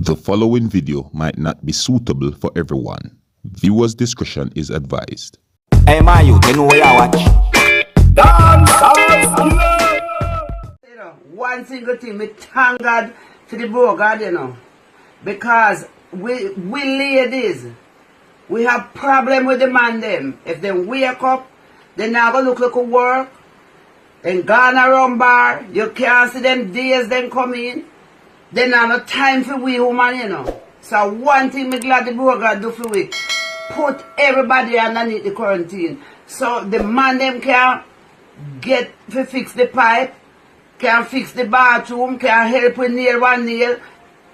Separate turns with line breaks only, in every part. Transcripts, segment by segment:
The following video might not be suitable for everyone. Viewers' discretion is advised.
Hey my youth, you know where I watch? Dancehall, skilla.
You know, one single thing, me thank God for the God, you know. Because we ladies, we have problem with the man them. If they wake up, they now go look like a work. Then gone around bar, you can't see them days them come in. They now no time for we woman, you know. So one thing me glad the God do for we, put everybody underneath the quarantine. So the man them can get to fix the pipe, can fix the bathroom, can help with nail one nail.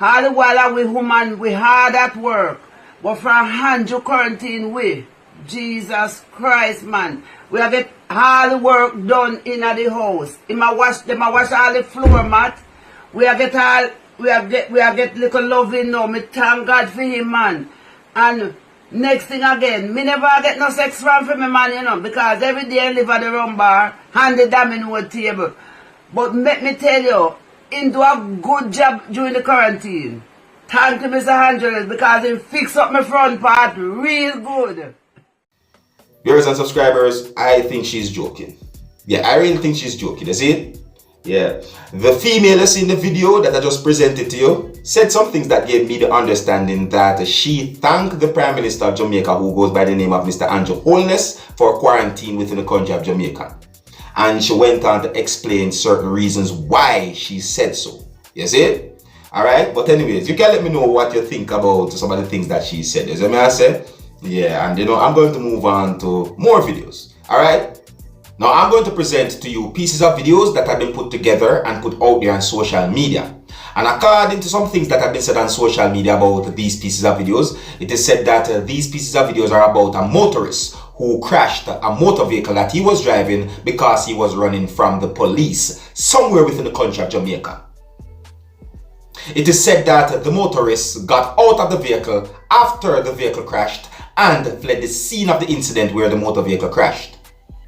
All the while we woman, we hard at work. But from hand to quarantine we, Jesus Christ man, we have get all the work done in the house. Them a wash all the floor mat. We have get little loving now. Me thank God for him, man. And next thing again, me never get no sex from me, man, you know, because every day I live at the rum bar, hand the domino table. But let me tell you, he do a good job during the quarantine. Thank you, Mr. Angeles, because he fix up my front part real good.
Viewers and subscribers, I think she's joking. Yeah, I really think she's joking. You see it? Yeah. The female that's in the video that I just presented to you said some things that gave me the understanding that she thanked the Prime Minister of Jamaica, who goes by the name of Mr. Andrew Holness, for quarantine within the country of Jamaica. And she went on to explain certain reasons why she said so. You see it? Alright? But anyways, you can let me know what you think about some of the things that she said. You see what I said? Yeah, and you know, I'm going to move on to more videos. Alright? Now, I'm going to present to you pieces of videos that have been put together and put out there on social media. And according to some things that have been said on social media about these pieces of videos, it is said that these pieces of videos are about a motorist who crashed a motor vehicle that he was driving because he was running from the police somewhere within the country of Jamaica. It is said that the motorist got out of the vehicle after the vehicle crashed and fled the scene of the incident where the motor vehicle crashed.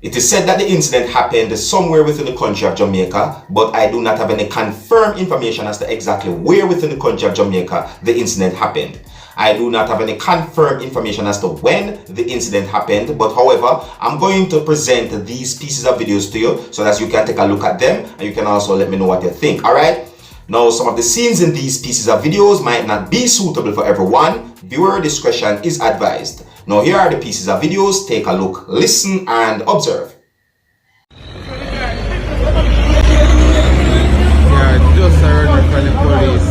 It is said that the incident happened somewhere within the country of Jamaica, but I do not have any confirmed information as to exactly where within the country of Jamaica the incident happened. I do not have any confirmed information as to when the incident happened, but however, I'm going to present these pieces of videos to you so that you can take a look at them and you can also let me know what you think, alright? Now, some of the scenes in these pieces of videos might not be suitable for everyone. Viewer discretion is advised. Now, here are the pieces of videos. Take a look, listen, and observe.
Yeah, just heard from the police.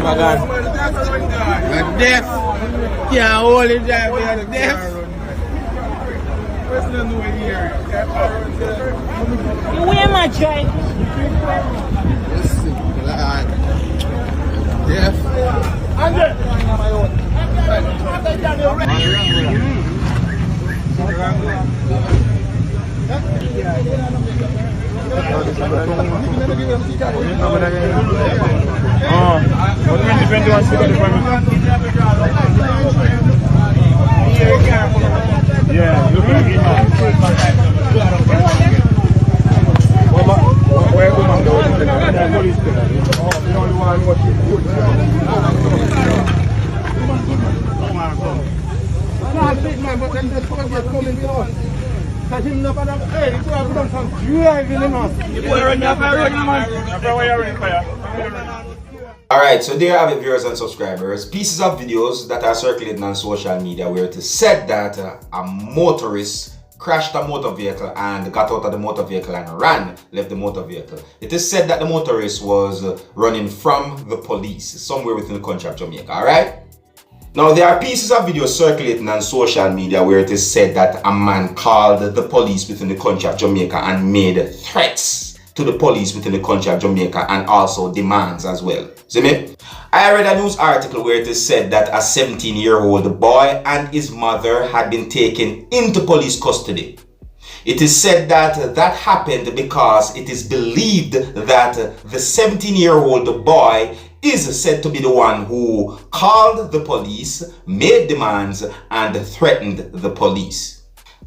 My God. You're deaf. Can't hold it there, you're deaf.
Where am I trying?
Listen, Lord. Deaf.
Alright, so there you have it, viewers and subscribers. Pieces of videos that are circulating on social media where it is said that a motorist crashed a motor vehicle and got out of the motor vehicle and left the motor vehicle. It is said that the motorist was running from the police somewhere within the country of Jamaica, alright? Now, there are pieces of video circulating on social media where it is said that a man called the police within the country of Jamaica and made threats to the police within the country of Jamaica and also demands as well. See me? I read a news article where it is said that a 17-year-old boy and his mother had been taken into police custody. It is said that that happened because it is believed that the 17-year-old boy is said to be the one who called the police, made demands, and threatened the police.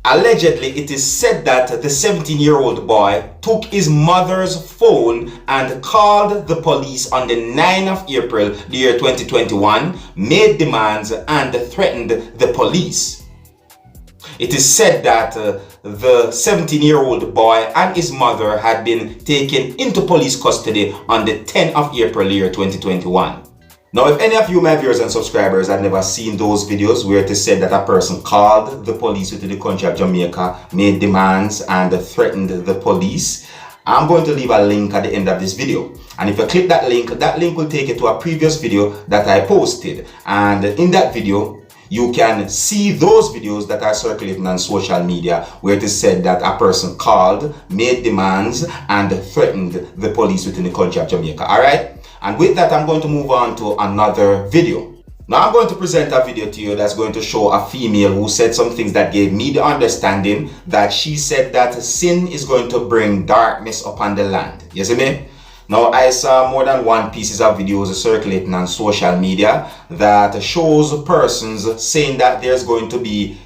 Allegedly, it is said that the 17-year-old boy took his mother's phone and called the police on the 9th of April, the year 2021, made demands, and threatened the police. It is said that the 17-year-old boy and his mother had been taken into police custody on the 10th of April, year 2021. Now, if any of you, my viewers and subscribers, have never seen those videos where it is said that a person called the police within the country of Jamaica, made demands, and threatened the police, I'm going to leave a link at the end of this video. And if you click that link will take you to a previous video that I posted. And in that video, you can see those videos that are circulating on social media where it is said that a person called, made demands, and threatened the police within the country of Jamaica. Alright? And with that, I'm going to move on to another video. Now I'm going to present a video to you that's going to show a female who said some things that gave me the understanding that she said that sin is going to bring darkness upon the land. You see me? Now, I saw more than one pieces of videos circulating on social media that shows persons saying that there's going to be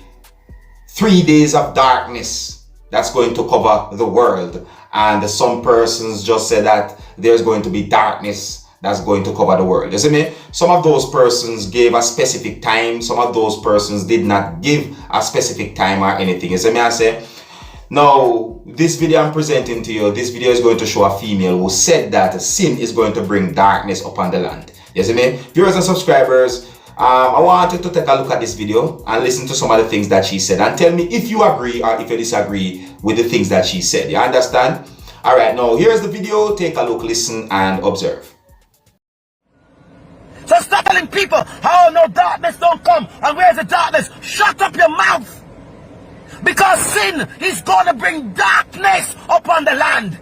3 days of darkness that's going to cover the world. And some persons just said that there's going to be darkness that's going to cover the world. You see me? Some of those persons gave a specific time. Some of those persons did not give a specific time or anything. You see me? I say, now, this video I'm presenting to you, this video is going to show a female who said that sin is going to bring darkness upon the land. You see me? Viewers and subscribers, I want you to take a look at this video and listen to some of the things that she said and tell me if you agree or if you disagree with the things that she said. You understand? Alright, now here's the video. Take a look, listen, and observe.
So stop telling people, oh no, darkness don't come. And where's the darkness? Shut up your mouth. Because sin is going to bring darkness upon the land.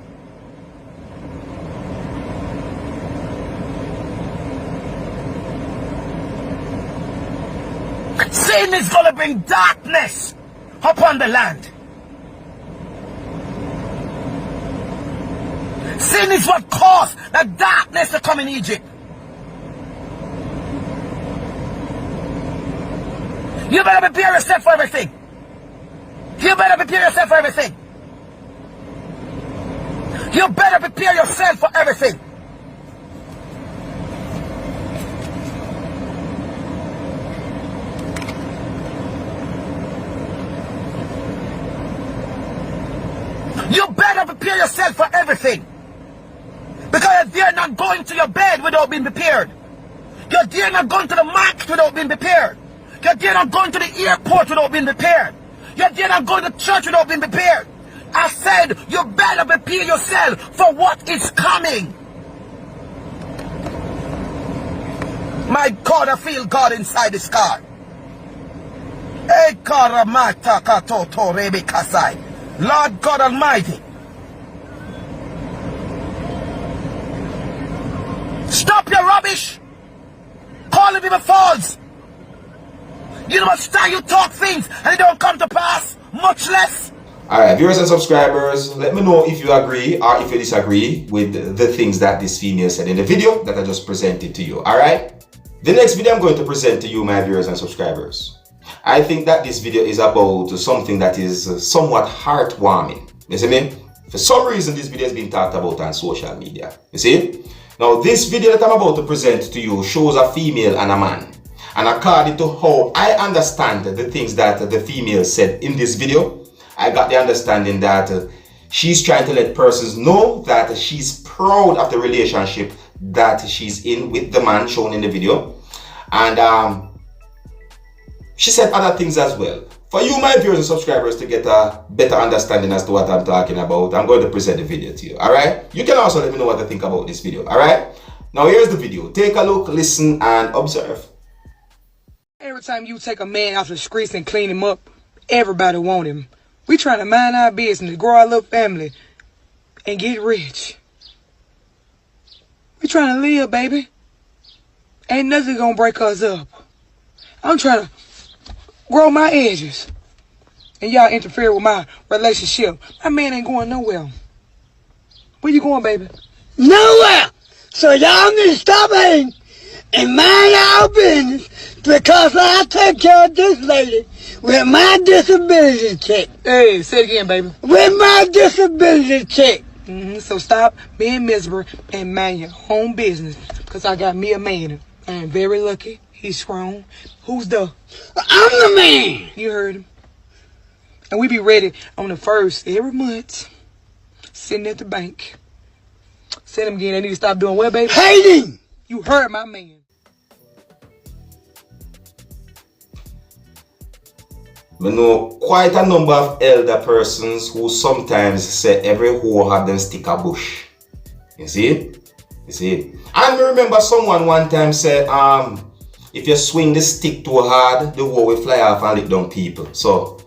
Sin is going to bring darkness upon the land. Sin is what caused the darkness to come in Egypt. You better prepare yourself for everything. You better prepare yourself for everything. You better prepare yourself for everything. You better prepare yourself for everything. Because you're not going to your bed without being prepared. You're not going to the market without being prepared. You're not going to the airport without being prepared. You're not going to church without being prepared. I said you better prepare yourself for what is coming. My God, I feel God inside this car. Lord God Almighty. Stop your rubbish. Calling people false. You know what style you talk things and it don't come to pass, much less.
Alright, viewers and subscribers, let me know if you agree or if you disagree with the things that this female said in the video that I just presented to you. Alright? The next video I'm going to present to you, my viewers and subscribers, I think that this video is about something that is somewhat heartwarming. You see me? For some reason, this video has been talked about on social media. You see? Now, this video that I'm about to present to you shows a female and a man. And according to how I understand the things that the female said in this video, I got the understanding that she's trying to let persons know that she's proud of the relationship that she's in with the man shown in the video. And she said other things as well. For you, my viewers and subscribers, to get a better understanding as to what I'm talking about, I'm going to present the video to you. Alright? You can also let me know what you think about this video. Alright? Now here's the video. Take a look, listen, and observe.
Every time you take a man off the streets and clean him up, everybody want him. We trying to mind our business, grow our little family. and get rich. We trying to live, baby. Ain't nothing gonna break us up. I'm trying to grow my edges. And y'all interfere with my relationship. My man ain't going nowhere. Where you going, baby?
Nowhere. So y'all need to stop hating and mind our business because I take care of this lady with my disability check.
Hey, say it again, baby.
With my disability check.
So stop being miserable and mind your own business because I got me a man. I am very lucky. He's strong. Who's the?
I'm the man.
You heard him. And we be ready on the 1st every month, sitting at the bank. Say them again, they need to stop doing what, baby?
Hating.
You heard my man.
We know quite a number of elder persons who sometimes say every hoe have them stick a bush. You see? You see? And me remember someone one time said, if you swing the stick too hard, the hoe will fly off and lick down people. So,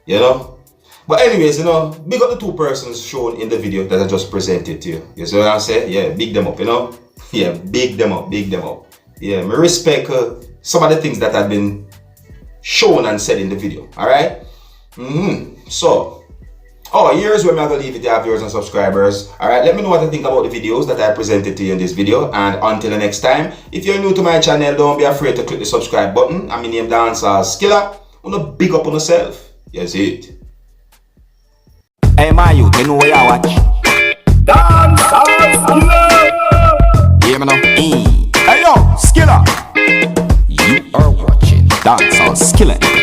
you know. But anyways, you know, big up the two persons shown in the video that I just presented to you. You see what I'm saying? Yeah, big them up, you know? Yeah, big them up, big them up. Yeah, me respect some of the things that have been shown and said in the video. Alright? So, here's where I'm going to leave it to our viewers and subscribers. Alright, let me know what you think about the videos that I presented to you in this video. And until the next time, if you're new to my channel, don't be afraid to click the subscribe button. I'm name Dancehall Skilla. Wanna big up on yourself. Yes, it.
Hey, my youth, you know where you watch? Dancehall Skilla. Hear me now? Hey, yo, Skilla. You are watching Dancehall Skilla.